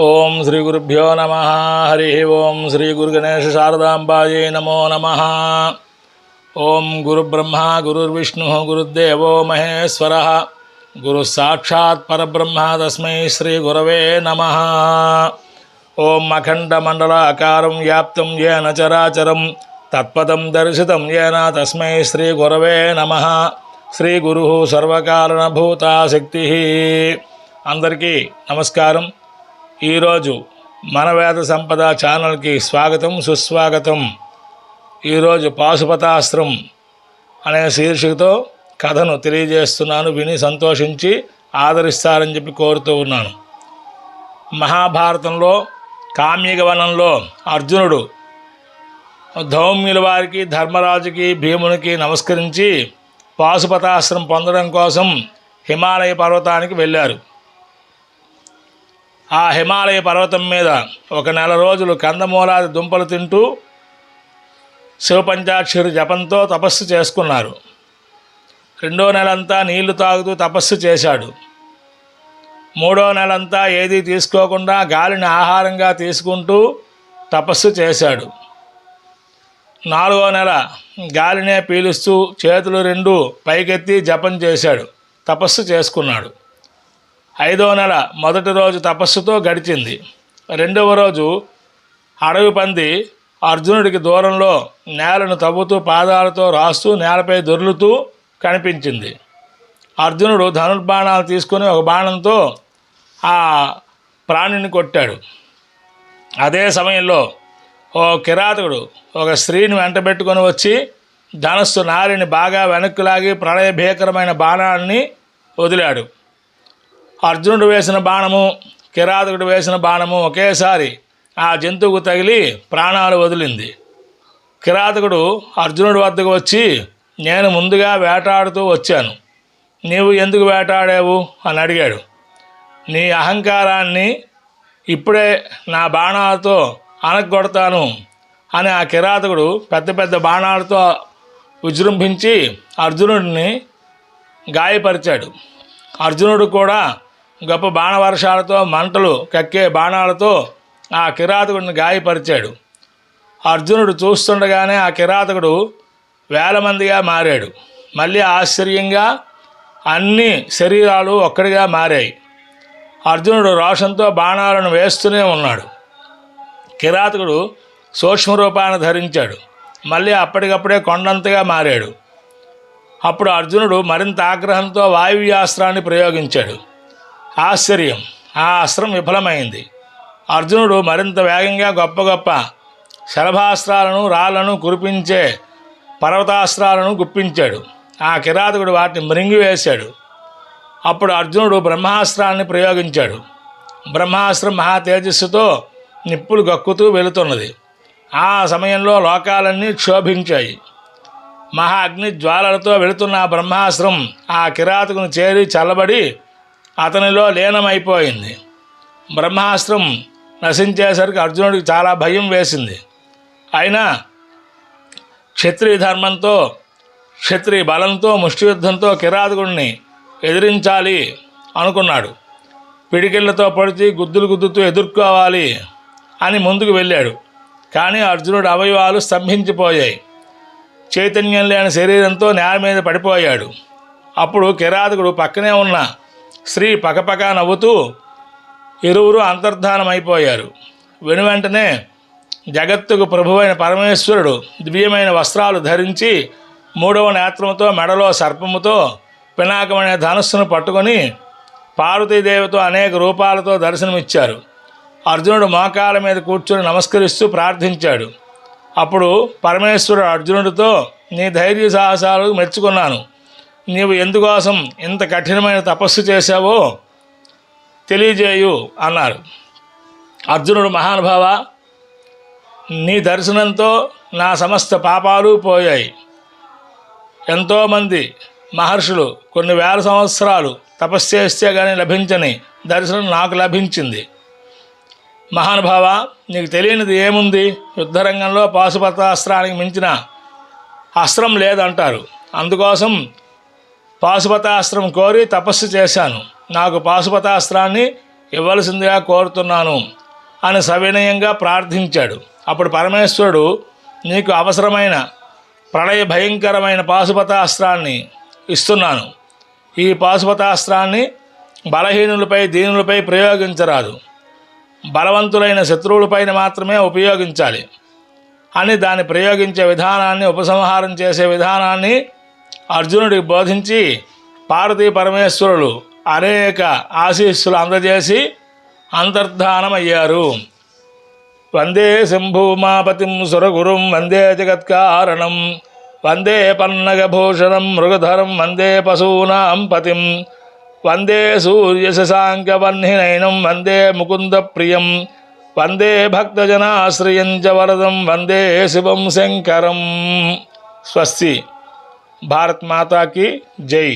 ఓం శ్రీ గురుభ్యో నమ. హరి ఓం శ్రీ గురు గణేశ శారదాంబాయే నమో నమ. ఓం గురు బ్రహ్మ గురుర్విష్ణు గురుదేవో మహేశ్వర గురు సాక్షాత్ పరబ్రహ్మ తస్మై శ్రీ గురవే నమ. ఓం అఖండ మండలాకారం వ్యాప్తం ఏన చరాచరం తత్పదం దర్శితం ఏన తస్మై శ్రీ గురవే నమ. శ్రీ గురు సర్వకారణభూత శక్తి. అందరికీ నమస్కారం. ఈరోజు మన వేద సంపద ఛానల్కి స్వాగతం సుస్వాగతం. ఈరోజు పాశుపతాస్త్రం అనే శీర్షికతో కథను తెలియజేస్తున్నాను. విని సంతోషించి ఆదరిస్తారని చెప్పి కోరుతూ ఉన్నాను. మహాభారతంలో కామ్యగవనంలో అర్జునుడు ధౌమ్యుల వారికి ధర్మరాజుకి భీమునికి నమస్కరించి పాశుపతాస్త్రం పొందడం కోసం హిమాలయ పర్వతానికి వెళ్ళారు. ఆ హిమాలయ పర్వతం మీద ఒక నెల రోజులు కందమూలాది దుంపలు తింటూ శివపంచాక్షరి జపంతో తపస్సు చేసుకున్నారు. రెండో నెలంతా నీళ్లు తాగుతూ తపస్సు చేశాడు. మూడో నెలంతా ఏదీ తీసుకోకుండా గాలిని ఆహారంగా తీసుకుంటూ తపస్సు చేశాడు. నాలుగో నెల గాలినే పీలుస్తూ చేతులు రెండు పైకెత్తి జపం చేశాడు, తపస్సు చేసుకున్నాడు. ఐదో నెల మొదటి రోజు తపస్సుతో గడిచింది. రెండవ రోజు అడవి పంది అర్జునుడికి దూరంలో నేలను తవ్వుతూ పాదాలతో రాస్తూ నేలపై దొర్లుతూ కనిపించింది. అర్జునుడు ధనుర్బాణాలు తీసుకొని ఒక బాణంతో ఆ ప్రాణిని కొట్టాడు. అదే సమయంలో ఓ కిరాతకుడు ఒక స్త్రీని వెంటబెట్టుకొని వచ్చి ధనస్సు నారిని బాగా వెనక్కి లాగి ప్రళయభీకరమైన బాణాన్ని వదిలాడు. అర్జునుడు వేసిన బాణము కిరాతకుడు వేసిన బాణము ఒకేసారి ఆ జంతువుకు తగిలి ప్రాణాలు వదిలింది. కిరాతకుడు అర్జునుడి వద్దకు వచ్చి, నేను ముందుగా వేటాడుతూ వచ్చాను, నీవు ఎందుకు వేటాడావు అని అడిగాడు. నీ అహంకారాన్ని ఇప్పుడే నా బాణాలతో అనగొడతాను అని ఆ కిరాతకుడు పెద్ద పెద్ద బాణాలతో విజృంభించి అర్జునుడిని గాయపరిచాడు. అర్జునుడు కూడా గొప్ప బాణవర్షాలతో మంటలు కక్కే బాణాలతో ఆ కిరాతకుడిని గాయపరిచాడు. అర్జునుడు చూస్తుండగానే ఆ కిరాతకుడు వేల మందిగా మారాడు. మళ్ళీ ఆశ్చర్యంగా అన్ని శరీరాలు ఒక్కడిగా మారాయి. అర్జునుడు రోషంతో బాణాలను వేస్తూనే ఉన్నాడు. కిరాతకుడు సూక్ష్మరూపాన్ని ధరించాడు. మళ్ళీ అప్పటికప్పుడే కొండంతగా మారాడు. అప్పుడు అర్జునుడు మరింత ఆగ్రహంతో వాయువ్యాస్త్రాన్ని ప్రయోగించాడు. ఆశ్చర్యం, ఆ అస్త్రం విఫలమైంది. అర్జునుడు మరింత వేగంగా గొప్ప గొప్ప శలభాస్త్రాలను రాళ్లను కురిపించే పర్వతాస్త్రాలను గుప్పించాడు. ఆ కిరాతకుడు వాటిని మృంగివేశాడు. అప్పుడు అర్జునుడు బ్రహ్మాస్త్రాన్ని ప్రయోగించాడు. బ్రహ్మాస్త్రం మహా తేజస్సుతో నిప్పులు గక్కుతూ వెళుతున్నది. ఆ సమయంలో లోకాలన్నీ క్షోభించాయి. మహా అగ్ని జ్వాలలతో వెళుతున్న ఆ బ్రహ్మాస్త్రం ఆ కిరాతకుని చేరి చల్లబడి అతనిలో లీనమైపోయింది. బ్రహ్మాస్త్రం నశించేసరికి అర్జునుడికి చాలా భయం వేసింది. అయినా క్షత్రియ ధర్మంతో క్షత్రియ బలంతో ముష్టియుద్ధంతో కిరాతకుడిని ఎదిరించాలి అనుకున్నాడు. పిడికిళ్లతో పొడిచి గుద్దులు గుద్దుతూ ఎదుర్కోవాలి అని ముందుకు వెళ్ళాడు. కానీ అర్జునుడి అవయవాలు స్తంభించిపోయాయి. చైతన్యం లేని శరీరంతో నేల మీద పడిపోయాడు. అప్పుడు కిరాతకుడు పక్కనే ఉన్న స్త్రీ పకపక నవ్వుతూ ఇరువురు అంతర్ధానమైపోయారు. వెనువెంటనే జగత్తుకు ప్రభువైన పరమేశ్వరుడు దివ్యమైన వస్త్రాలు ధరించి మూడవ నేత్రంతో మెడలో సర్పముతో పినాకమనే ధనస్సును పట్టుకొని పార్వతీదేవితో అనేక రూపాలతో దర్శనమిచ్చారు. అర్జునుడు మోకాల మీద కూర్చొని నమస్కరిస్తూ ప్రార్థించాడు. అప్పుడు పరమేశ్వరుడు అర్జునుడితో, నీ ధైర్య సాహసాలు మెచ్చుకున్నాను. నీవు ఎందుకోసం ఇంత కఠినమైన తపస్సు చేశావో తెలియజేయు అన్నారు. అర్జునుడు, మహానుభావ, నీ దర్శనంతో నా సమస్త పాపాలు పోయాయి. ఎంతోమంది మహర్షులు కొన్ని వేల సంవత్సరాలు తపస్సు చేస్తే కానీ లభించని దర్శనం నాకు లభించింది. మహానుభావ, నీకు తెలియనిది ఏముంది? యుద్ధరంగంలో పాశుపతాస్త్రానికి మించిన అస్త్రం లేదంటారు. అందుకోసం పాశుపతాస్త్రం కోరి తపస్సు చేశాను. నాకు పాశుపతాస్త్రాన్ని ఇవ్వవలసిందిగా కోరుతున్నాను అని సవినయంగా ప్రార్థించాడు. అప్పుడు పరమేశ్వరుడు, నీకు అవసరమైన ప్రళయ భయంకరమైన పాశుపతాస్త్రాన్ని ఇస్తున్నాను. ఈ పాశుపతాస్త్రాన్ని బలహీనులపై దీనులపై ప్రయోగించరాదు, బలవంతులైన శత్రువులపైన మాత్రమే ఉపయోగించాలి అని దాన్ని ప్రయోగించే విధానాన్ని, ఉపసంహారం చేసే విధానాన్ని అర్జునుడికి బోధించి పార్వతీ పరమేశ్వరులు అనేక ఆశీస్సులు అందజేసి అంతర్ధానమయ్యారు. వందే శంభూమాపతిం సురగురుం వందే జగత్కారణం వందే పన్నగభూషణం మృగధరం వందే పశూనాం పతిం వందే సూర్యశశాంకవహ్నినయనం వందే ముకుందప్రియం వందే భక్తజనాశ్రయం చ వరదం వందే శివం శంకరం. స్వస్తి. భారత్ మాతాకి జై.